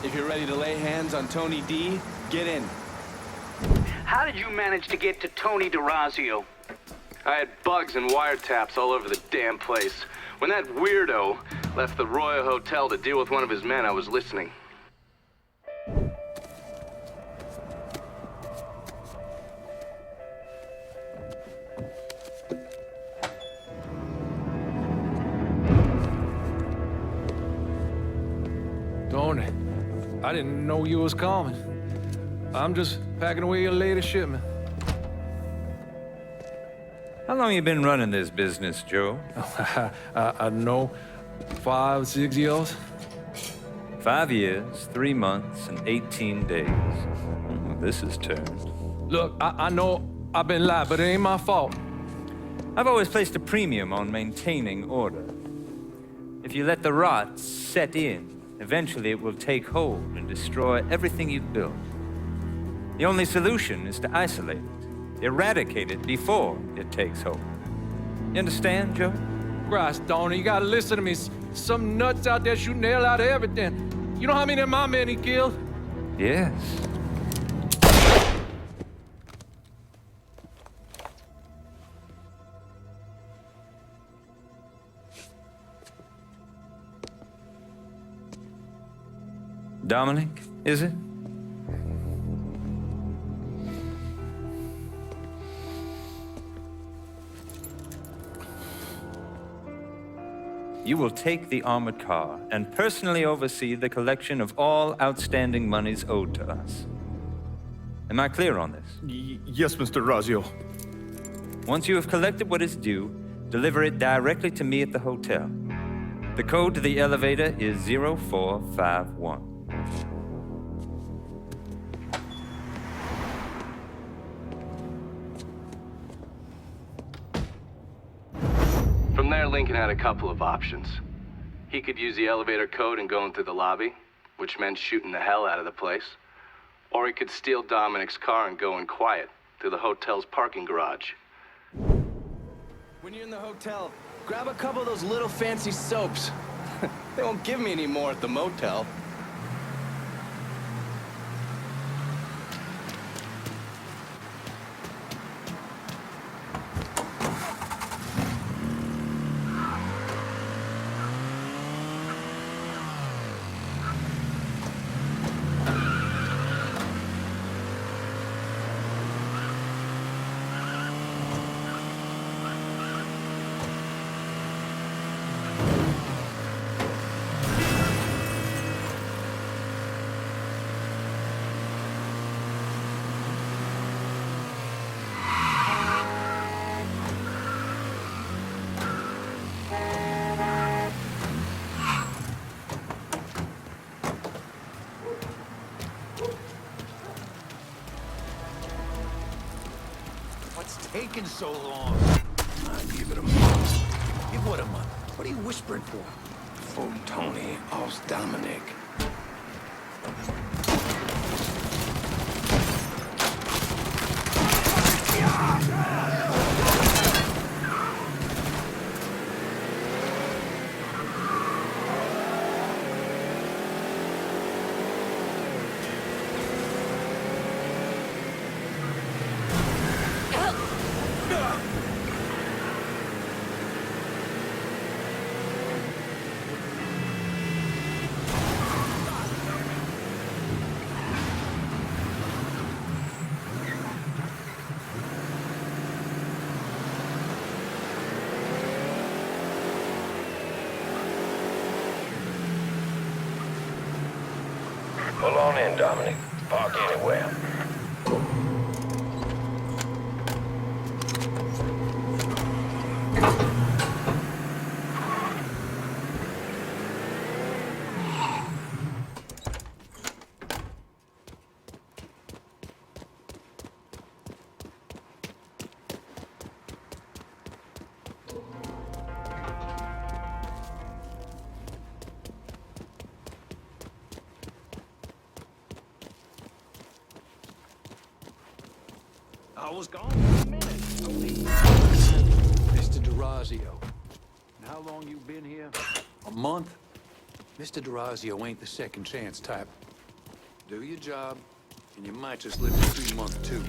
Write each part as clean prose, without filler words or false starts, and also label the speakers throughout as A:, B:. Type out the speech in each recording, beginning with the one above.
A: If you're ready to lay hands on Tony D, get in.
B: How did you manage to get to Tony Derazio?
C: I had bugs and wiretaps all over the damn place. When that weirdo left the Royal Hotel to deal with one of his men, I was listening.
D: Tony, I didn't know you was coming. I'm just packing away your latest shipment.
E: How long you been running this business, Joe?
D: I know, 5, 6 years.
E: 5 years, 3 months, and 18 days. This is turned.
D: Look, I know I've been lied, but it ain't my fault.
E: I've always placed a premium on maintaining order. If you let the rot set in, eventually it will take hold and destroy everything you've built. The only solution is to isolate it, eradicate it before it takes hold. You understand, Joe?
D: Christ, Tony, you gotta listen to me. Some nuts out there shooting the hell out of everything. You know how many of my men he killed?
E: Yes. Dominic, is it? You will take the armored car and personally oversee the collection of all outstanding monies owed to us. Am I clear on this?
F: Yes, Mr. Derazio.
E: Once you have collected what is due, deliver it directly to me at the hotel. The code to the elevator is 0451.
C: From there, Lincoln had a couple of options. He could use the elevator code and go into the lobby, which meant shooting the hell out of the place. Or he could steal Dominic's car and go in quiet through the hotel's parking garage.
A: When you're in the hotel, grab a couple of those little fancy soaps. They won't give me any more at the motel.
G: Taking so long? Give it a month. Give what a month? What are you whispering for?
H: For Tony, off Dominic. Pull on in, Dominic. Park anywhere.
G: I was gone for a minute. Mr. Derazio. And how long you been here? A month? Mr. Derazio ain't the second chance type. Do your job, and you might just live to 3 months too.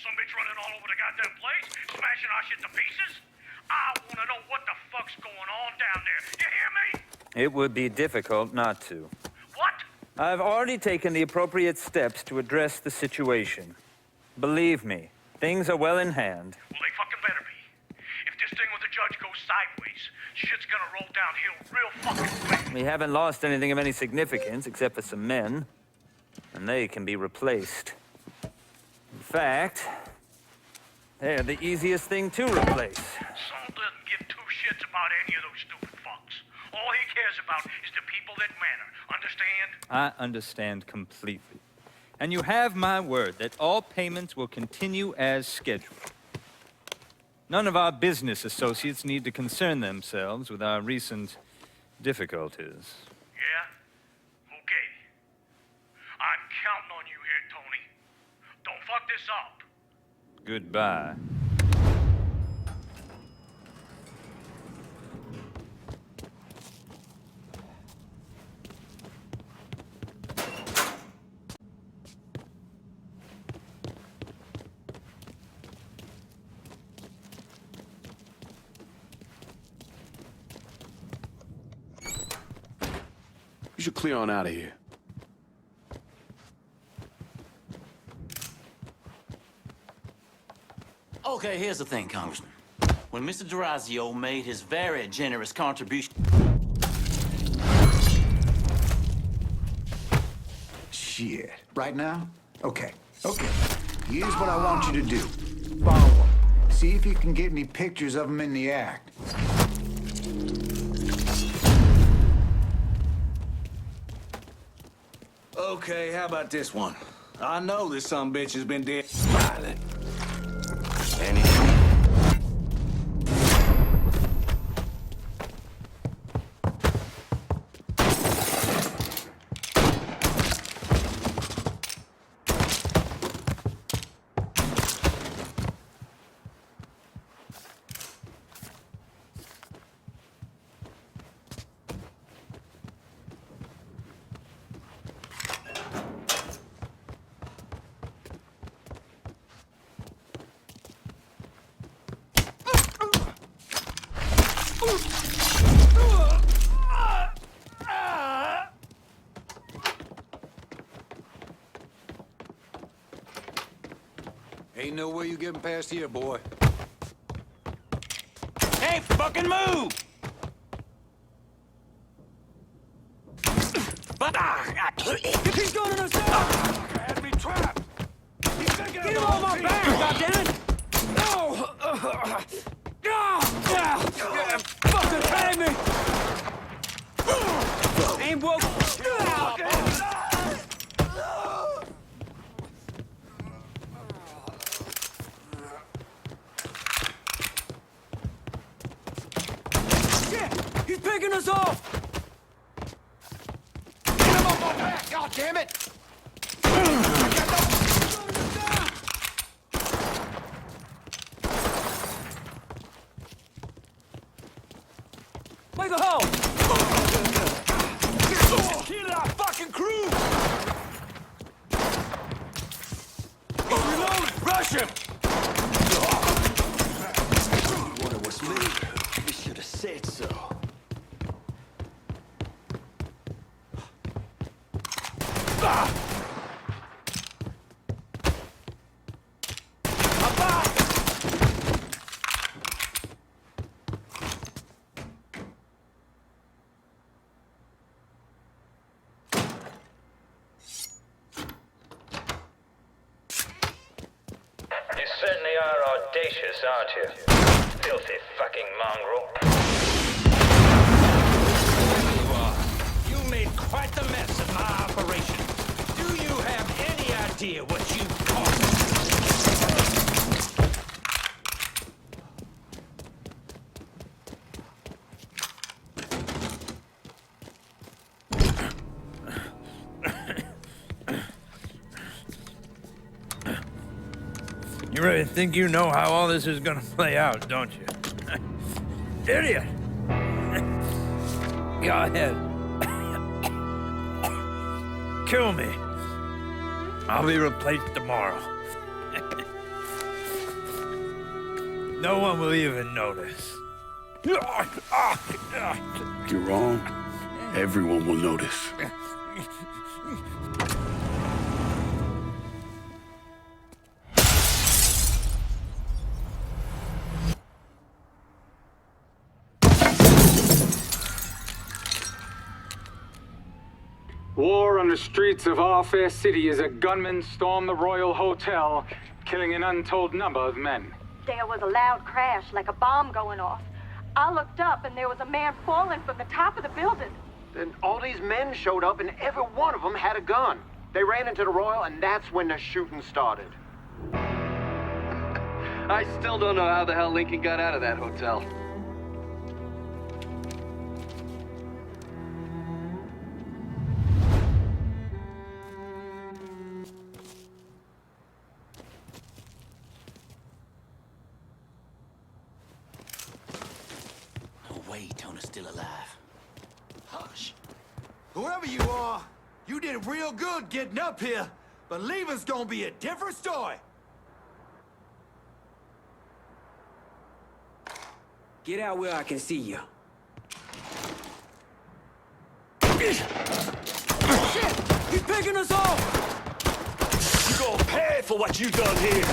F: Some bitch running all over the goddamn place, smashing our shit to pieces. I wanna know what the fuck's going on down there. You hear me?
E: It would be difficult not to.
F: What?
E: I've already taken the appropriate steps to address the situation. Believe me, things are well in hand.
F: Well, they fucking better be. If this thing with the judge goes sideways, shit's gonna roll downhill real fucking quick.
E: We haven't lost anything of any significance except for some men, and they can be replaced. In fact, they're the easiest thing to replace.
F: Saul doesn't give two shits about any of those stupid fucks. All he cares about is the people that matter. Understand?
E: I understand completely. And you have my word that all payments will continue as scheduled. None of our business associates need to concern themselves with our recent difficulties.
F: Yeah? Okay. I'm counting on you here, Tony. Don't fuck this up.
E: Goodbye.
G: You should clear on out of here.
I: Okay, here's the thing, Congressman. When Mr. Derazio made his very generous contribution...
J: Shit. Right now? Okay. Here's what I want you to do. Follow him. See if you can get any pictures of him in the act.
A: Okay, how about this one? I know this sumbitch has been dead violent.
G: Ain't no way you getting past here, boy.
I: Hey, fucking move!
A: He's going to the south! Had me trapped! He's taking
I: Get him on my back, goddammit!
A: No! Fucking hang me!
I: Ain't woke.
A: He's picking us off! Get him off my back, goddammit!
I: Make a hole!
A: Kill our fucking crew! He's reloaded! Rush him!
G: What it was me. You should have said so.
H: You certainly are audacious, aren't you? Filthy fucking mongrel.
G: You are. You made quite the mess of my operation. Do you have any idea what you caused? You really think you know how all this is gonna play out, don't you? Idiot! Go ahead. Kill me. I'll be replaced tomorrow. No one will even notice.
F: You're wrong. Everyone will notice.
K: War on the streets of our fair city as a gunman stormed the Royal Hotel, killing an untold number of men.
L: There was a loud crash, like a bomb going off. I looked up and there was a man falling from the top of the building.
M: Then all these men showed up and every one of them had a gun. They ran into the Royal and that's when the shooting started.
C: I still don't know how the hell Lincoln got out of that hotel.
I: Tony's still alive.
J: Hush. Whoever you are, you did real good getting up here, but leaving's gonna be a different story.
N: Get out where I can see you.
J: Shit! He's picking us off!
F: You gonna pay for what you done here.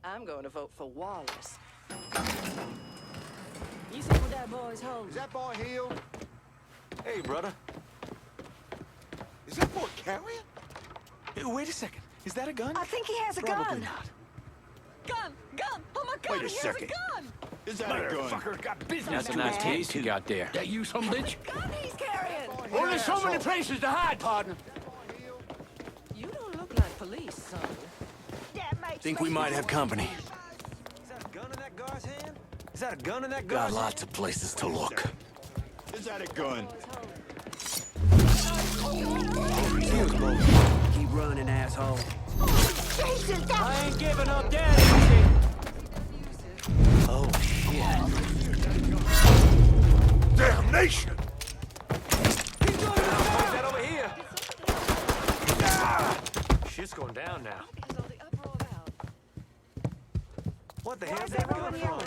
O: I'm going to vote for Wallace. You see what that boy's holding?
J: Is that boy healed?
A: Hey, brother.
J: Is that boy carrying?
A: Hey, wait a second. Is that a gun?
L: I think he has a
A: Probably
L: gun.
A: not.
O: Gun! Gun! Oh my God,
F: Wait a
O: he
F: second.
O: has a gun!
F: Is that a gun?
G: Motherfucker got business.
B: That's a nice case you got there.
F: That you, some bitch?
O: Gun he's carrying!
F: Only so many places to hide, partner.
O: You don't look like police, son.
A: Think we might have company.
N: Is that a gun in that guy's hand? Is that a gun in that
A: Got
N: guy's
A: lots of places to look.
F: Is that a gun?
N: Keep running, asshole.
L: Jason, that...
N: I ain't giving up that easy.
A: Oh, shit.
F: Damnation!
N: He's doing it now. Point that over here. Shit's going down now. What the hell's that coming from?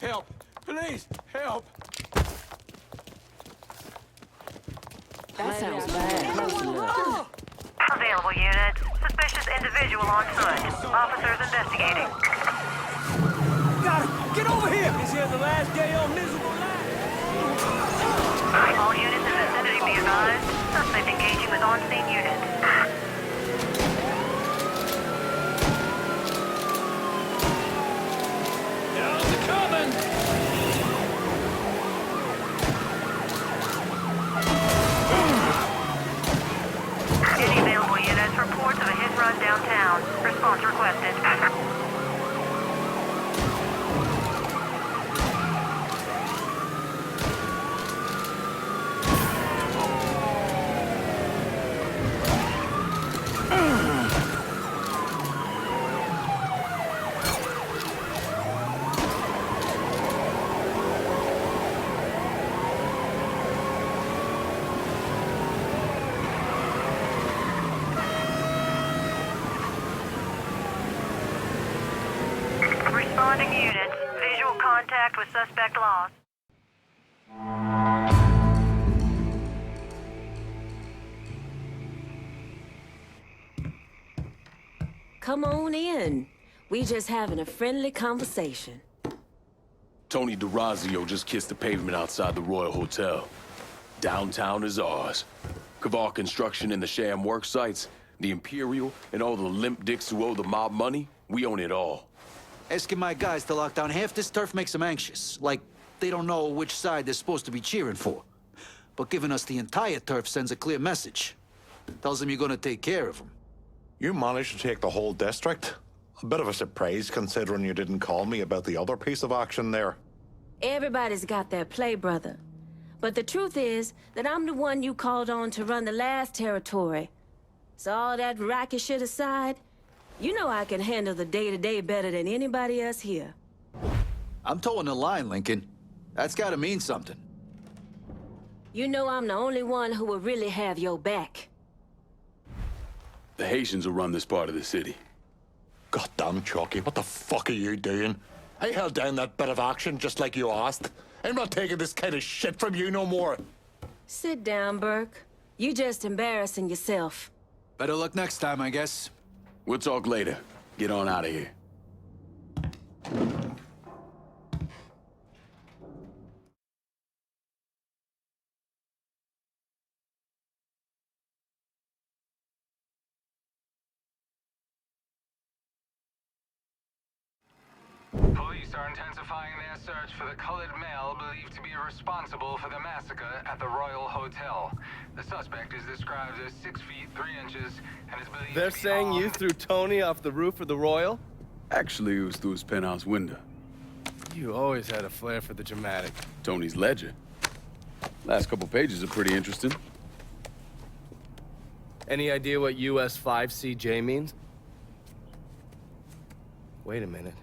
G: Help! Please, help!
O: That sounds bad.
L: Available unit. Suspicious individual on foot. Officers investigating.
N: Got him! Get over here! Is here the last day on miserable life?
L: All units in the vicinity be advised. Suspect engaging with on-scene unit. Any available units, reports of a hit run downtown. Response requested. Responding units. Visual contact with suspect lost.
O: Come on in. We just having a friendly conversation.
F: Tony Derazio just kissed the pavement outside the Royal Hotel. Downtown is ours. Kavar Construction and the sham work sites, the Imperial, and all the limp dicks who owe the mob money, we own it all.
P: Asking my guys to lock down half this turf makes them anxious. Like, they don't know which side they're supposed to be cheering for. But giving us the entire turf sends a clear message. Tells them you're gonna take care of them.
Q: You managed to take the whole district? A bit of a surprise considering you didn't call me about the other piece of action there.
O: Everybody's got their play, brother. But the truth is that I'm the one you called on to run the last territory. So all that racket shit aside, you know I can handle the day-to-day better than anybody else here.
P: I'm towing the line, Lincoln. That's gotta mean something.
O: You know I'm the only one who will really have your back.
F: The Haitians will run this part of the city.
Q: Goddamn, Chucky, what the fuck are you doing? I held down that bit of action just like you asked. I'm not taking this kind of shit from you no more.
O: Sit down, Burke. You just embarrassing yourself.
P: Better luck next time, I guess.
F: We'll talk later. Get on out of here.
K: Police are intensifying their search for the colored male believed to be responsible for the massacre at the Royal Hotel. The suspect is described as 6 feet 3 inches and is believed
A: They're
K: to be
A: saying you
K: armed.
A: threw Tony off the roof of the Royal?
F: Actually, it was through his penthouse window.
A: You always had a flair for the dramatic.
F: Tony's ledger. Last couple pages are pretty interesting.
A: Any idea what US 5CJ means? Wait a minute.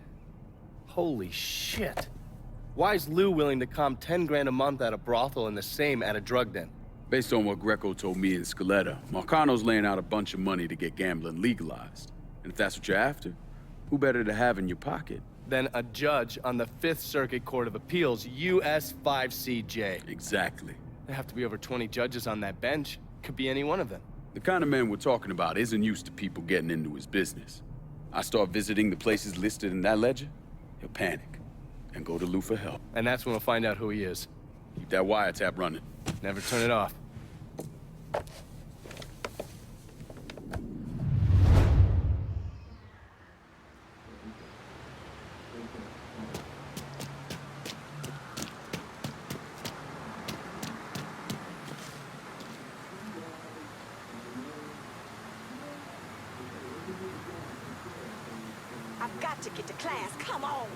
A: Holy shit. Why is Lou willing to comp 10 grand a month at a brothel and the same at a drug den?
F: Based on what Greco told me in Scaletta, Marcano's laying out a bunch of money to get gambling legalized. And if that's what you're after, who better to have in your pocket?
A: Then a judge on the 5th Circuit Court of Appeals, US 5CJ.
F: Exactly.
A: There have to be over 20 judges on that bench. Could be any one of them.
F: The kind of man we're talking about isn't used to people getting into his business. I start visiting the places listed in that ledger, he'll panic and go to Lou for help.
A: And that's when we'll find out who he is.
F: Keep that wiretap running.
A: Never turn it off.
R: I've got to get to class. Come on.